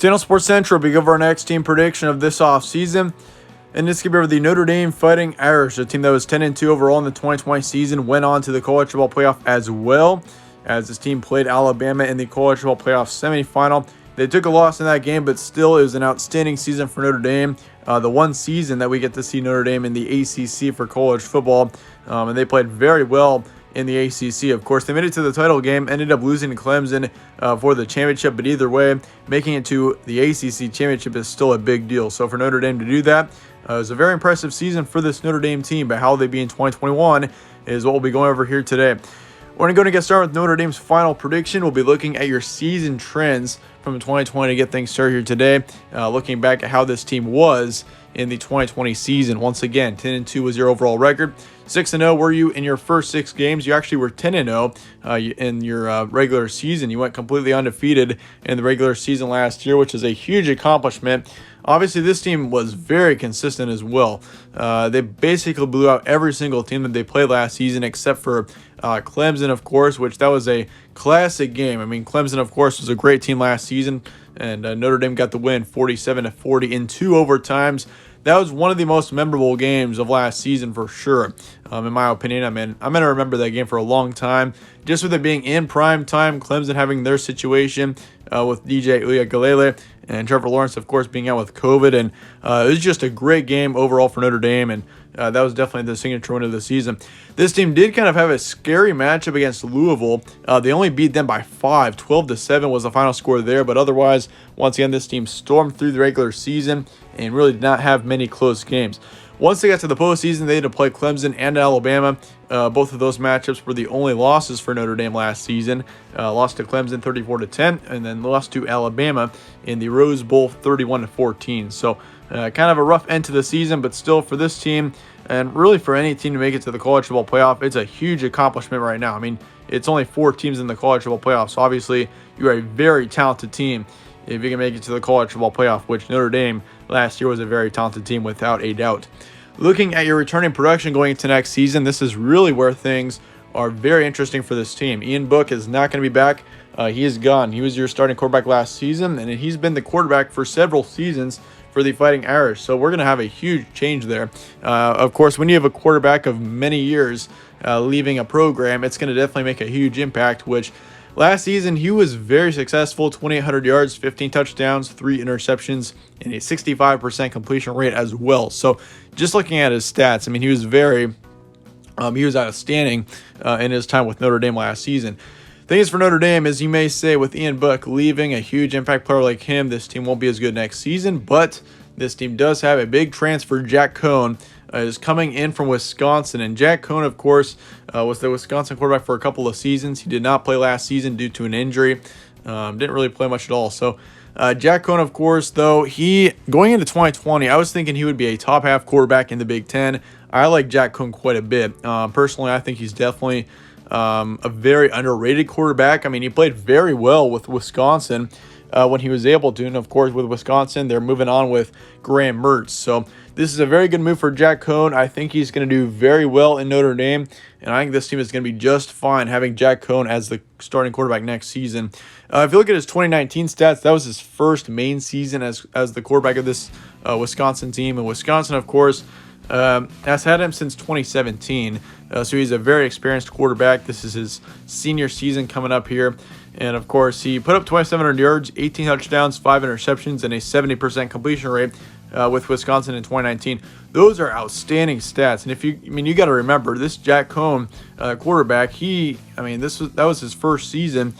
Channel Sports Central will be over our next team prediction of this offseason. And this could be over the Notre Dame Fighting Irish, a team that was 10-2 overall in the 2020 season, went on to the college football playoff as well, as this team played Alabama in the college football playoff semifinal. They took a loss in that game, but still it was an outstanding season for Notre Dame. The one season that we get to see Notre Dame in the ACC for college football, and they played very well in the ACC. Of course, they made it to the title game, ended up losing to Clemson for the championship, but either way, making it to the ACC championship is still a big deal. So for Notre Dame to do that, it was a very impressive season for this Notre Dame team, but how they be in 2021 is what we'll be going over here today. We're going to get started with Notre Dame's final prediction. We'll be looking at your season trends from 2020 to get things started here today, looking back at how this team was in the 2020 season. Once again, 10-2 was your overall record. 6-0 were you in your first 6 games. You actually were 10-0 in your regular season. You went completely undefeated in the regular season last year, which is a huge accomplishment. Obviously, this team was very consistent as well. They basically blew out every single team that they played last season, except for Clemson, of course, which that was a classic game. I mean, Clemson, of course, was a great team last season, and Notre Dame got the win 47-40 in 2 overtimes. That was one of the most memorable games of last season for sure, in my opinion. I mean, I'm going to remember that game for a long time, just with it being in prime time, Clemson having their situation with DJ Uiagalelei and Trevor Lawrence, of course, being out with COVID. And it was just a great game overall for Notre Dame, and that was definitely the signature win of the season. This team did kind of have a scary matchup against Louisville. They only beat them by 5. 12-7 was the final score there, but otherwise, once again, this team stormed through the regular season and really did not have many close games. Once they got to the postseason, they had to play Clemson and Alabama. Both of those matchups were the only losses for Notre Dame last season. Lost to Clemson 34-10, and then lost to Alabama in the Rose Bowl 31-14. So kind of a rough end to the season, but still for this team, and really for any team to make it to the college football playoff, it's a huge accomplishment right now. I mean, it's only 4 teams in the college football playoff, so obviously you are a very talented team if you can make it to the college football playoff, which Notre Dame last year was a very talented team without a doubt. Looking at your returning production going into next season, this is really where things are very interesting for this team. Ian Book is not going to be back. He is gone. He was your starting quarterback last season, and he's been the quarterback for several seasons for the Fighting Irish. So we're going to have a huge change there. Of course, when you have a quarterback of many years leaving a program, it's going to definitely make a huge impact, which last season, he was very successful, 2,800 yards, 15 touchdowns, 3 interceptions, and a 65% completion rate as well. So just looking at his stats, I mean, he was outstanding in his time with Notre Dame last season. Thing is for Notre Dame, as you may say, with Ian Book leaving, a huge impact player like him, this team won't be as good next season, but this team does have a big transfer. Jack Cohn is coming in from Wisconsin, and Jack Cohn, of course, was the Wisconsin quarterback for a couple of seasons. He did not play last season due to an injury. Didn't really play much at all. So Jack Cohn, of course, though, he going into 2020, I was thinking he would be a top half quarterback in the Big Ten. I like Jack Cohn quite a bit. Personally, I think he's definitely a very underrated quarterback. I mean, he played very well with Wisconsin when he was able to. And, of course, with Wisconsin, they're moving on with Graham Mertz. So this is a very good move for Jack Cohn. I think he's going to do very well in Notre Dame, and I think this team is going to be just fine having Jack Cohn as the starting quarterback next season. If you look at his 2019 stats, that was his first main season as the quarterback of this Wisconsin team. And Wisconsin, of course, has had him since 2017, so he's a very experienced quarterback. This is his senior season coming up here. And, of course, he put up 2,700 yards, 18 touchdowns, 5 interceptions, and a 70% completion rate with Wisconsin in 2019. Those are outstanding stats. And you got to remember, this Jack Cohn quarterback, that was his first season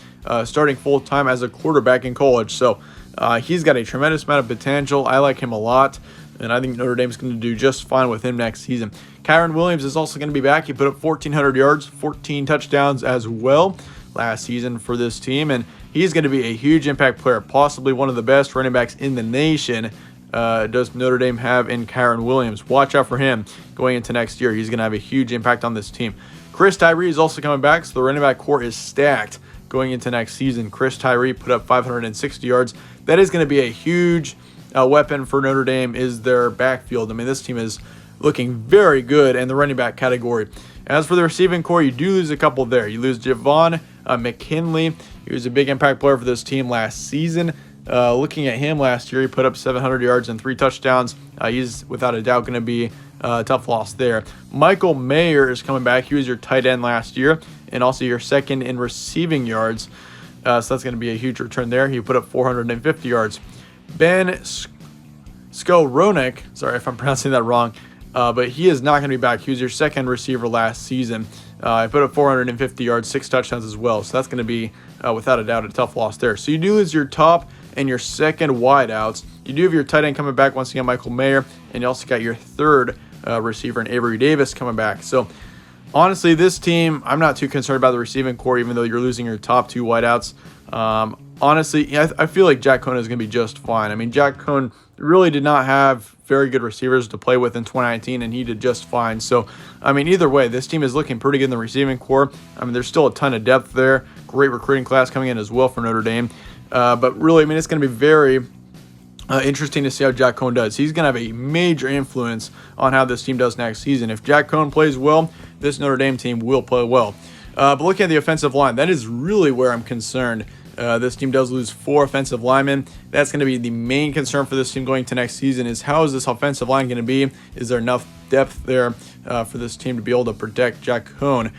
starting full-time as a quarterback in college. So he's got a tremendous amount of potential. I like him a lot, and I think Notre Dame's going to do just fine with him next season. Kyron Williams is also going to be back. He put up 1,400 yards, 14 touchdowns as well last season for this team, and he's going to be a huge impact player, possibly one of the best running backs in the nation. Does Notre Dame have in Kyron Williams? Watch out for him going into next year. He's going to have a huge impact on this team. Chris Tyree is also coming back, so the running back core is stacked going into next season. Chris Tyree put up 560 yards. That is going to be a huge weapon for Notre Dame, is their backfield. I mean, this team is looking very good in the running back category. As for the receiving core, you do lose a couple there. You lose Javon McKinley. He was a big impact player for this team last season. Looking at him last year, he put up 700 yards and 3 touchdowns. He's without a doubt going to be a tough loss there. Michael Mayer is coming back. He was your tight end last year and also your second in receiving yards. So that's going to be a huge return there. He put up 450 yards. Ben Skowronek, sorry if I'm pronouncing that wrong, but he is not going to be back. He was your second receiver last season. I put up 450 yards, 6 touchdowns as well. So that's going to be, without a doubt, a tough loss there. So you do lose your top and your second wideouts. You do have your tight end coming back once again, Michael Mayer, and you also got your third receiver in Avery Davis coming back. So honestly, this team, I'm not too concerned about the receiving core, even though you're losing your top 2 wideouts. Honestly, I feel like Jack Cohn is going to be just fine. I mean, Jack Cohn really did not have very good receivers to play with in 2019, and he did just fine. So, I mean, either way, this team is looking pretty good in the receiving core. I mean, there's still a ton of depth there. Great recruiting class coming in as well for Notre Dame. But really, I mean, it's going to be very interesting to see how Jack Cohn does. He's going to have a major influence on how this team does next season. If Jack Cohn plays well, this Notre Dame team will play well. But looking at the offensive line, that is really where I'm concerned. This team does lose 4 offensive linemen. That's going to be the main concern for this team going to next season is how is this offensive line going to be? Is there enough depth there for this team to be able to protect Jack Cohn?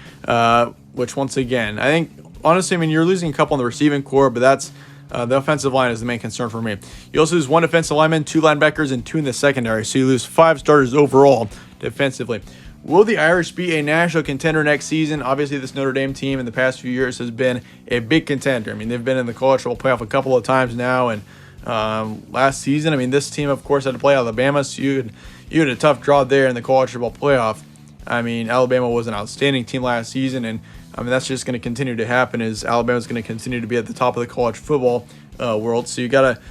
Which, once again, I think, honestly, I mean, you're losing a couple in the receiving core, but that's the offensive line is the main concern for me. You also lose 1 defensive lineman, 2 linebackers, and 2 in the secondary. So you lose 5 starters overall defensively. Will the Irish be a national contender next season? Obviously, this Notre Dame team in the past few years has been a big contender. I mean, they've been in the college football playoff a couple of times now, and last season, I mean, this team, of course, had to play Alabama, so you had a tough draw there in the college football playoff. I mean, Alabama was an outstanding team last season, and I mean, that's just going to continue to happen as Alabama's going to continue to be at the top of the college football world. So you got to,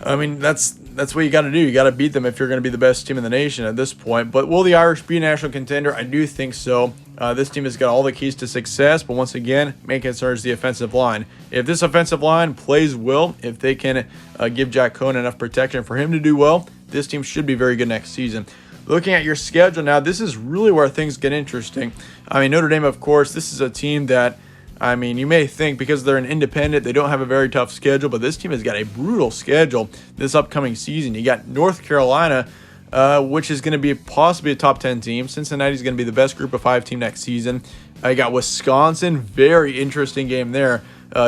I mean, that's what you got to do. You got to beat them if you're going to be the best team in the nation at this point. But will the Irish be a national contender? I do think so. This team has got all the keys to success, but once again, main concern is the offensive line. If this offensive line plays well, if they can give Jack Cohn enough protection for him to do well, this team should be very good next season. Looking at your schedule now, this is really where things get interesting. I mean, Notre Dame, of course, this is a team that, I mean, you may think because they're an independent, they don't have a very tough schedule, but this team has got a brutal schedule this upcoming season. You got North Carolina, which is going to be possibly a top 10 team. Cincinnati is going to be the best group of 5 team next season. You got Wisconsin, very interesting game there.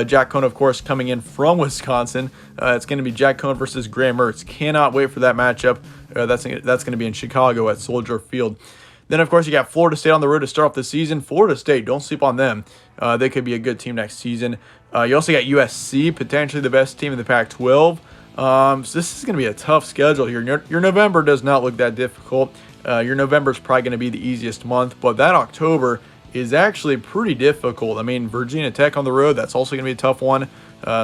Jack Cohn, of course, coming in from Wisconsin. It's going to be Jack Cohn versus Graham Mertz. Cannot wait for that matchup. That's going to be in Chicago at Soldier Field. Then, of course, you got Florida State on the road to start off the season. Florida State, don't sleep on them. They could be a good team next season. You also got USC, potentially the best team in the Pac-12. So this is going to be a tough schedule here. Your November does not look that difficult. Your November is probably going to be the easiest month, but that October is actually pretty difficult. I mean, Virginia Tech on the road, that's also going to be a tough one.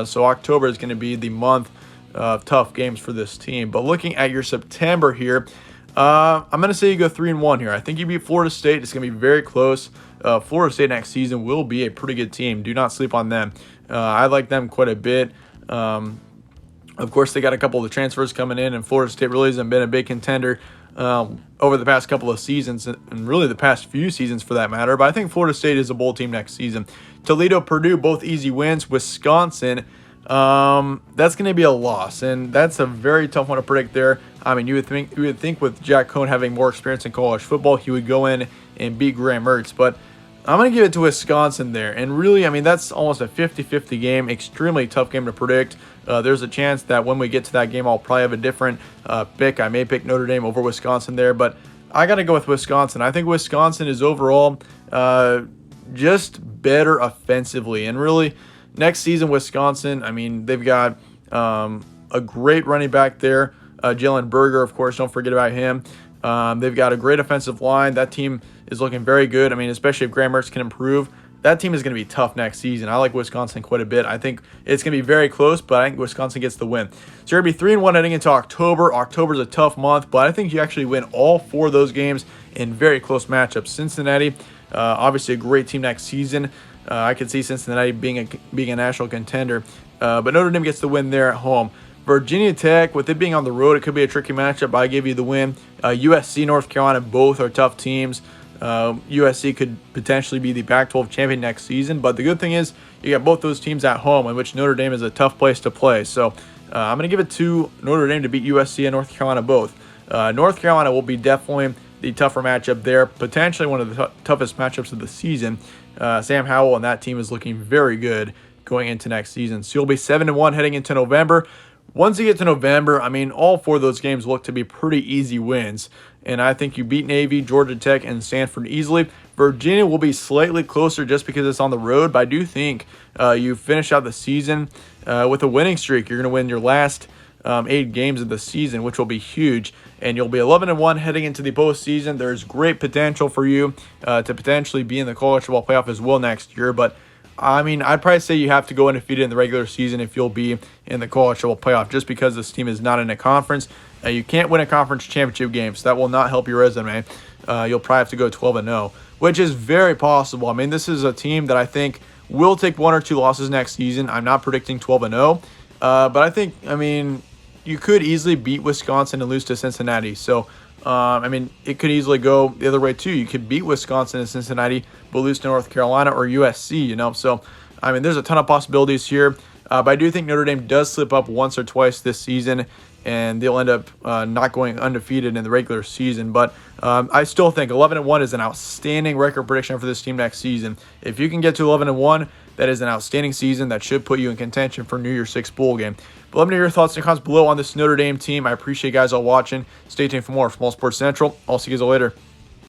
So October is going to be the month of tough games for this team. But looking at your September here, I'm going to say you go 3-1 here. I think you beat Florida State. It's going to be very close. Florida State next season will be a pretty good team. Do not sleep on them. I like them quite a bit. Of course, they got a couple of the transfers coming in, and Florida State really hasn't been a big contender over the past couple of seasons, and really the past few seasons for that matter. But I think Florida State is a bowl team next season. Toledo, Purdue, both easy wins. Wisconsin, that's going to be a loss, and that's a very tough one to predict there. I mean, you would think with Jack Cohn having more experience in college football, he would go in and beat Graham Mertz, but I'm going to give it to Wisconsin there. And really, I mean, that's almost a 50-50 game, extremely tough game to predict. There's a chance that when we get to that game, I'll probably have a different pick. I may pick Notre Dame over Wisconsin there, but I got to go with Wisconsin. I think Wisconsin is overall just better offensively. And really, next season, Wisconsin, I mean, they've got a great running back there. Jalen Berger, of course, don't forget about him. They've got a great offensive line. That team is looking very good. I mean, especially if Graham Mertz can improve, that team is going to be tough next season. I like Wisconsin quite a bit. I think it's going to be very close, but I think Wisconsin gets the win. So you're going to be 3-1 heading into October. October's a tough month, but I think you actually win all 4 of those games in very close matchups. Cincinnati, obviously a great team next season. I could see Cincinnati being a national contender, but Notre Dame gets the win there at home. Virginia Tech, with it being on the road, it could be a tricky matchup, but I give you the win. USC, North Carolina, both are tough teams. USC could potentially be the Pac-12 champion next season, but the good thing is you got both those teams at home, in which Notre Dame is a tough place to play. So I'm going to give it to Notre Dame to beat USC and North Carolina both. North Carolina will be definitely the tougher matchup there, potentially one of the toughest matchups of the season. Sam Howell and that team is looking very good going into next season. So you'll be 7-1 heading into November. Once you get to November, I mean, all four of those games look to be pretty easy wins. And I think you beat Navy, Georgia Tech, and Stanford easily. Virginia will be slightly closer just because it's on the road, but I do think you finish out the season with a winning streak. You're going to win your last 8 games of the season, which will be huge, and you'll be 11-1 heading into the postseason. There's great potential for you to potentially be in the college football playoff as well next year, but I mean, I'd probably say you have to go undefeated in the regular season if you'll be in the college football playoff, just because this team is not in a conference. You can't win a conference championship game, so that will not help your resume. You'll probably have to go 12-0, which is very possible. I mean, this is a team that I think will take 1 or 2 losses next season. I'm not predicting 12-0, but I think, I mean, you could easily beat Wisconsin and lose to Cincinnati. So, I mean, it could easily go the other way too. You could beat Wisconsin and Cincinnati, but lose to North Carolina or USC, you know. So, I mean, there's a ton of possibilities here. But I do think Notre Dame does slip up once or twice this season, and they'll end up not going undefeated in the regular season. But I still think 11-1 is an outstanding record prediction for this team next season. If you can get to 11-1, that is an outstanding season that should put you in contention for New Year's Six bowl game. But let me know your thoughts in the comments below on this Notre Dame team. I appreciate you guys all watching. Stay tuned for more from All Sports Central. I'll see you guys all later.